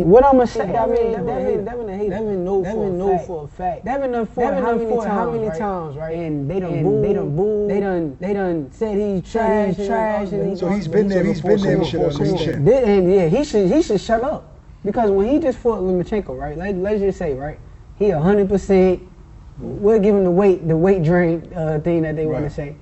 What I'm gonna say, Devin know for a fact. Devin done fought how many times, right? And they done booed. They done said he's trash. So he's been there before. And yeah, he should shut up, because when he just fought Lomachenko, right? Let's just say, right, he 100%. We'll give him the weight drain thing that they want to say.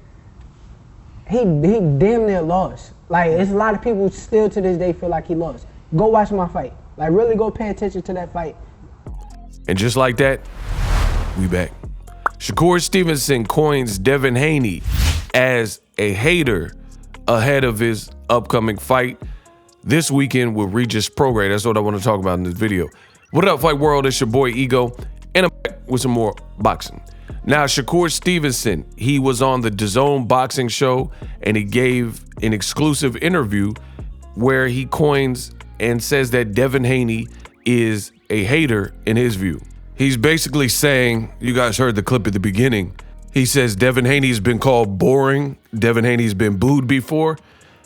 He damn near lost. Like, it's a lot of people still to this day feel like he lost. Go watch my fight. Like, really go pay attention to that fight. And just like that, we back. Shakur Stevenson coins Devin Haney as a hater ahead of his upcoming fight this weekend with Regis Prograis. That's what I want to talk about in this video. What up, Fight World? It's your boy Ego, and I'm back with some more boxing. Now, Shakur Stevenson, he was on the DAZN boxing show, and he gave an exclusive interview where he coins and says that Devin Haney is a hater in his view. He's basically saying, you guys heard the clip at the beginning, he says Devin Haney's been called boring, Devin Haney's been booed before,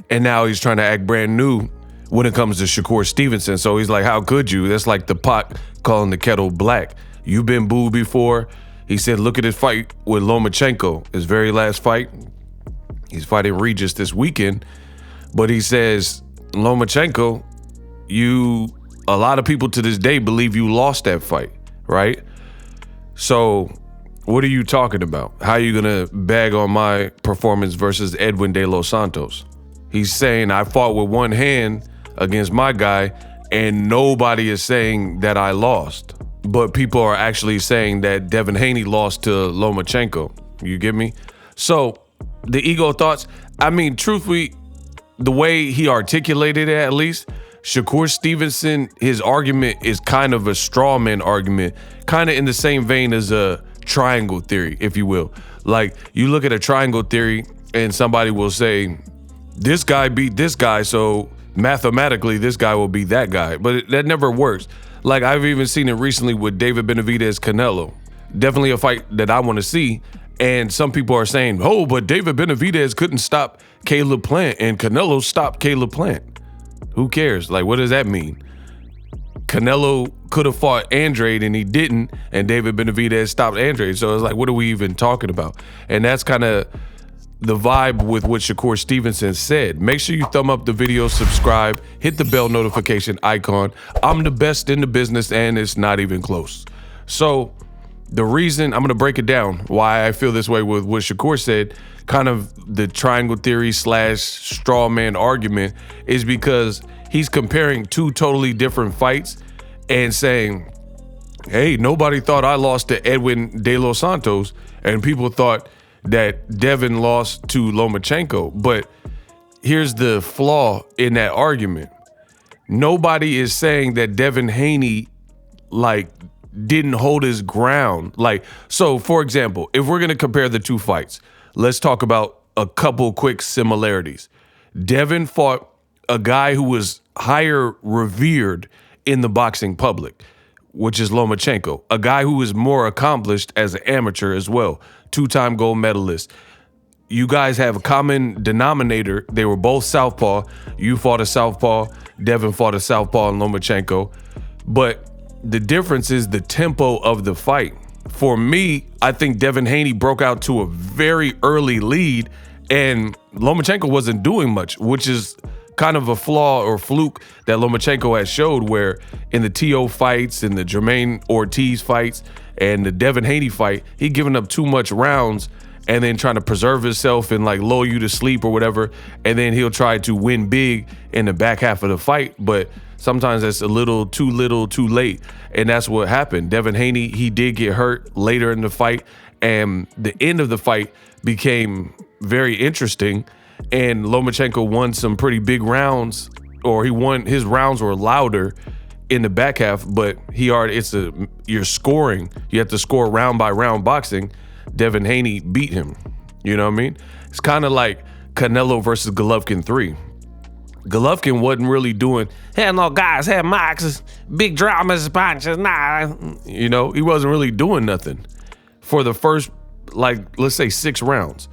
and now he's trying to act brand new when it comes to Shakur Stevenson. So he's like, how could you? That's like the pot calling the kettle black. You've been booed before. He said, look at his fight with Lomachenko, his very last fight. He's fighting Regis this weekend, but he says, Lomachenko, a lot of people to this day believe you lost that fight, right? So what are you talking about? How are you gonna bag on my performance versus Edwin De Los Santos? He's saying I fought with one hand against my guy and nobody is saying that I lost. But people are actually saying that Devin Haney lost to Lomachenko. You get me? So the ego thoughts, I mean, truthfully, the way he articulated it, at least, Shakur Stevenson, his argument is kind of a straw man argument, kind of in the same vein as a triangle theory, if you will. Like, you look at a triangle theory and somebody will say, this guy beat this guy, so mathematically this guy will beat that guy. But that never works. Like, I've even seen it recently with David Benavidez Canelo. Definitely a fight that I want to see. And some people are saying, oh, but David Benavidez couldn't stop Caleb Plant and Canelo stopped Caleb Plant. Who cares? Like, what does that mean? Canelo could have fought Andrade and he didn't, and David Benavidez stopped Andrade. So it's like, what are we even talking about? And that's kind of the vibe with what Shakur Stevenson said. Make sure you thumb up the video, subscribe, hit the bell notification icon. I'm the best in the business and it's not even close. So the reason, I'm gonna break it down, why I feel this way with what Shakur said, kind of the triangle theory / straw man argument, is because he's comparing two totally different fights and saying, hey, nobody thought I lost to Edwin De Los Santos, and people thought that Devin lost to Lomachenko. But here's the flaw in that argument. Nobody is saying that Devin Haney, like, didn't hold his ground. Like, so for example, if we're gonna compare the two fights, let's talk about a couple quick similarities. Devin fought a guy who was higher revered in the boxing public, which is Lomachenko, a guy who is more accomplished as an amateur as well, two-time gold medalist. You guys have a common denominator. They were both southpaw. You fought a southpaw. Devin fought a southpaw in Lomachenko. But the difference is the tempo of the fight. For me, I think Devin Haney broke out to a very early lead and Lomachenko wasn't doing much, which is kind of a flaw or fluke that Lomachenko has showed, where in the T.O. fights and the Jermaine Ortiz fights and the Devin Haney fight, he given up too much rounds and then trying to preserve himself and like lull you to sleep or whatever. And then he'll try to win big in the back half of the fight. But sometimes that's a little too late. And that's what happened. Devin Haney, he did get hurt later in the fight. And the end of the fight became very interesting. And Lomachenko won some pretty big rounds, or his rounds were louder in the back half, but you're scoring. You have to score round by round boxing. Devin Haney beat him. You know what I mean? It's kind of like Canelo versus Golovkin 3. Golovkin wasn't really doing, hey, no guys, hey, Max, big dramas, punches, nah. You know, he wasn't really doing nothing for the first, like, let's say 6 rounds.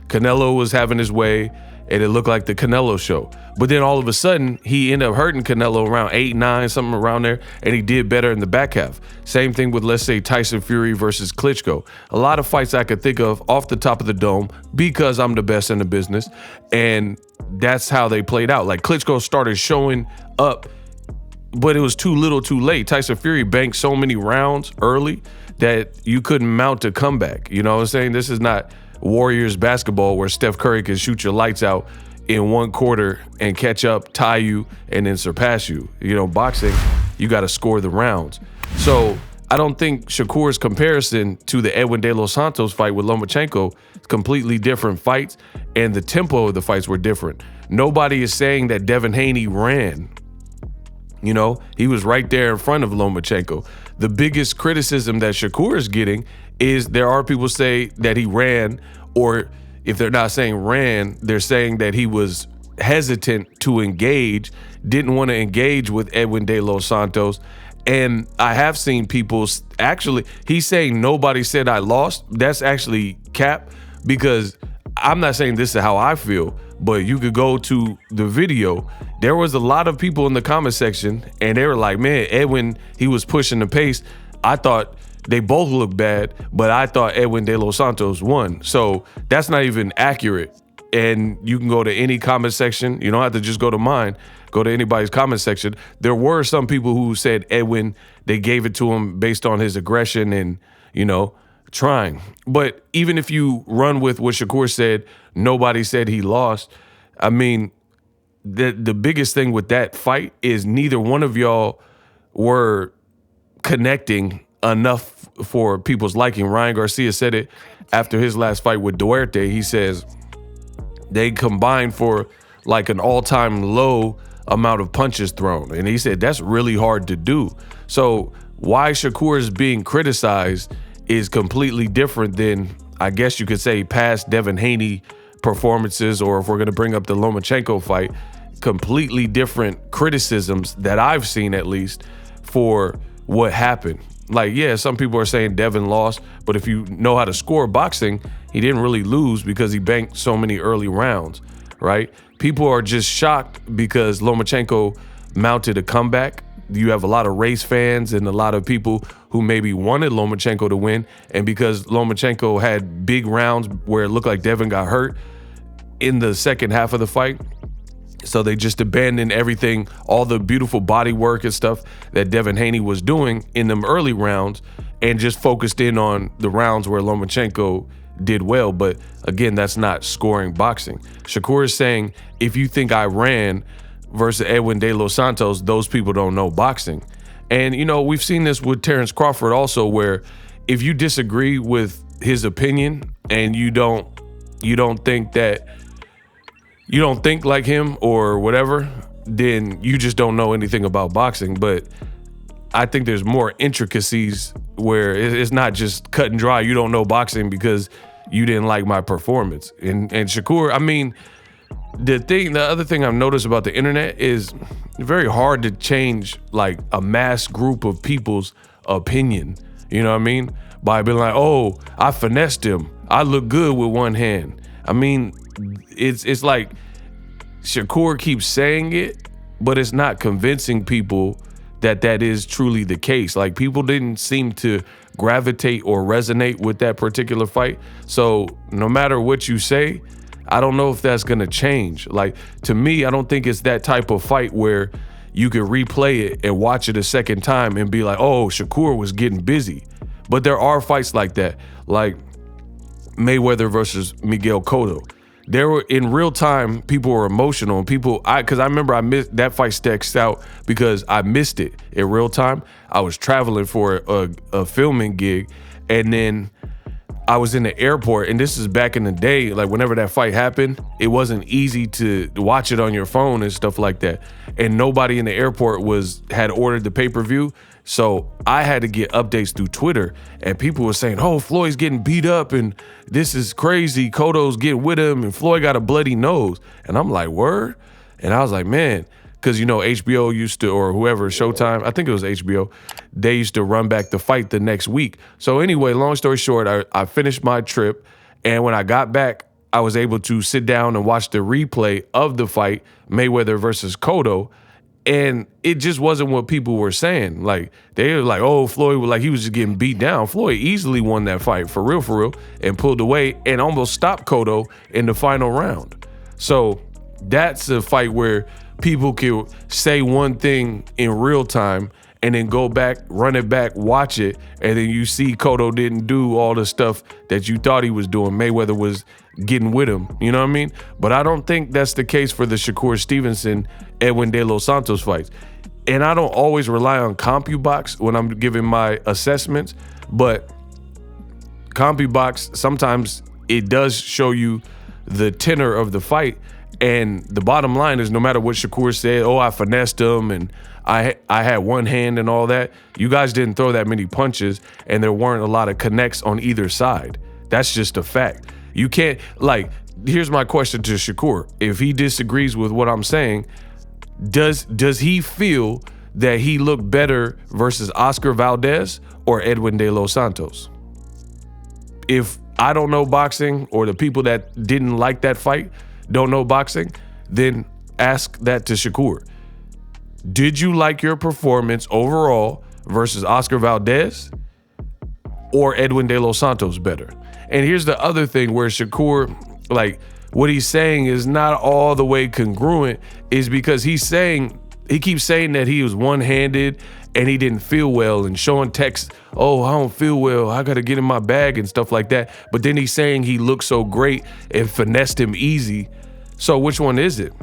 Canelo was having his way, and it looked like the Canelo show. But then all of a sudden, he ended up hurting Canelo around 8, 9, something around there, and he did better in the back half. Same thing with, let's say, Tyson Fury versus Klitschko. A lot of fights I could think of off the top of the dome because I'm the best in the business, and that's how they played out. Like, Klitschko started showing up, but it was too little too late. Tyson Fury banked so many rounds early that you couldn't mount a comeback. You know what I'm saying? This is not Warriors basketball where Steph Curry can shoot your lights out in one quarter and catch up, tie you, and then surpass you. You know, boxing, you got to score the rounds. So I don't think Shakur's comparison to the Edwin De Los Santos fight with Lomachenko is completely different fights, and the tempo of the fights were different. Nobody is saying that Devin Haney ran. You know, he was right there in front of Lomachenko. The biggest criticism that Shakur is getting is there are people say that he ran, or if they're not saying ran, they're saying that he was hesitant to engage, didn't want to engage with Edwin De Los Santos. And I have seen people actually, he's saying nobody said I lost. That's actually cap, because I'm not saying this is how I feel, but you could go to the video. There was a lot of people in the comment section, and they were like, man, Edwin, he was pushing the pace. I thought they both looked bad, but I thought Edwin De Los Santos won. So that's not even accurate. And you can go to any comment section. You don't have to just go to mine. Go to anybody's comment section. There were some people who said Edwin, they gave it to him based on his aggression and, you know, trying. But even if you run with what Shakur said, nobody said he lost. I mean, the biggest thing with that fight is neither one of y'all were connecting enough for people's liking. Ryan Garcia said it after his last fight with Duarte. He says they combined for like an all-time low amount of punches thrown. And he said that's really hard to do. So why Shakur is being criticized is completely different than, I guess you could say, past Devin Haney performances, or if we're going to bring up the Lomachenko fight, completely different criticisms that I've seen, at least, for what happened. Like, yeah, some people are saying Devin lost, but if you know how to score boxing, he didn't really lose because he banked so many early rounds, right? People are just shocked because Lomachenko mounted a comeback. You have a lot of race fans and a lot of people who maybe wanted Lomachenko to win, and because Lomachenko had big rounds where it looked like Devin got hurt in the second half of the fight, so they just abandoned everything, all the beautiful body work and stuff that Devin Haney was doing in them early rounds, and just focused in on the rounds where Lomachenko did well. But again, that's not scoring boxing. Shakur is saying, if you think I ran versus Edwin De Los Santos, those people don't know boxing. And, you know, we've seen this with Terrence Crawford also, where if you disagree with his opinion and you don't think that, you don't think like him or whatever, then you just don't know anything about boxing. But I think there's more intricacies where it's not just cut and dry. You don't know boxing because you didn't like my performance. And Shakur, I mean, the other thing I've noticed about the internet is very hard to change like a mass group of people's opinion. You know what I mean? By being like, oh, I finessed him. I look good with one hand. I mean, it's like Shakur keeps saying it, but it's not convincing people that is truly the case. Like, people didn't seem to gravitate or resonate with that particular fight. So no matter what you say, I don't know if that's gonna change. Like, to me, I don't think it's that type of fight where you could replay it and watch it a second time and be like, oh, Shakur was getting busy. But there are fights like that, like Mayweather versus Miguel Cotto. There were, in real time, people were emotional, and because I remember I missed that fight. Sticks out because I missed it in real time. I was traveling for a filming gig, and then I was in the airport, and this is back in the day, like whenever that fight happened, it wasn't easy to watch it on your phone and stuff like that. And nobody in the airport had ordered the pay-per-view. So I had to get updates through Twitter, and people were saying, oh, Floyd's getting beat up and this is crazy. Cotto's getting with him and Floyd got a bloody nose. And I'm like, word? And I was like, man, because, you know, HBO used to, or whoever, Showtime, I think it was HBO, they used to run back the fight the next week. So anyway, long story short, I finished my trip, and when I got back, I was able to sit down and watch the replay of the fight, Mayweather versus Cotto, and it just wasn't what people were saying. Like, they were like, oh, Floyd was like, he was just getting beat down. Floyd easily won that fight, for real, and pulled away and almost stopped Cotto in the final round. So that's a fight where people can say one thing in real time and then go back, run it back, watch it, and then you see Cotto didn't do all the stuff that you thought he was doing. Mayweather was getting with him, you know what I mean? But I don't think that's the case for the Shakur Stevenson, Edwin De Los Santos fights. And I don't always rely on CompuBox when I'm giving my assessments, but CompuBox, sometimes it does show you the tenor of the fight. And the bottom line is, no matter what Shakur said, oh, I finessed him and I had one hand and all that, you guys didn't throw that many punches and there weren't a lot of connects on either side. That's just a fact. You can't, like, here's my question to Shakur. If he disagrees with what I'm saying, does he feel that he looked better versus Oscar Valdez or Edwin De Los Santos? If I don't know boxing, or the people that didn't like that fight don't know boxing, then ask that to Shakur. Did you like your performance overall versus Oscar Valdez or Edwin De Los Santos better? And here's the other thing where Shakur, like, what he's saying is not all the way congruent, is because he keeps saying that he was one-handed and he didn't feel well, and showing texts, oh, I don't feel well, I gotta get in my bag and stuff like that. But then he's saying he looked so great and finessed him easy. So which one is it?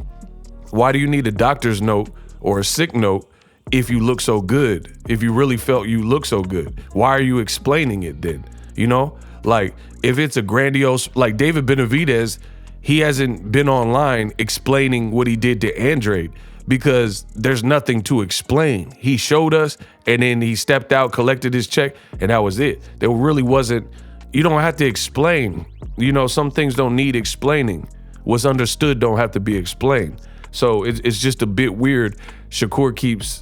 Why do you need a doctor's note or a sick note if you look so good? If you really felt you look so good, why are you explaining it then? You know, like, if it's a grandiose, like David Benavidez, he hasn't been online explaining what he did to Andrade because there's nothing to explain. He showed us and then he stepped out, collected his check, and that was it. There really wasn't, you don't have to explain. You know, some things don't need explaining. What's understood don't have to be explained. So it's just a bit weird. Shakur keeps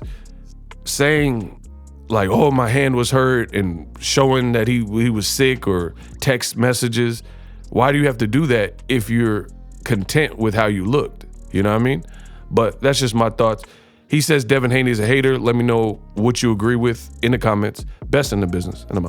saying, like, oh, my hand was hurt, and showing that he was sick, or text messages. Why do you have to do that if you're content with how you looked? You know what I mean? But that's just my thoughts. He says Devin Haney is a hater. Let me know what you agree with in the comments. Best in the business, and I'm out.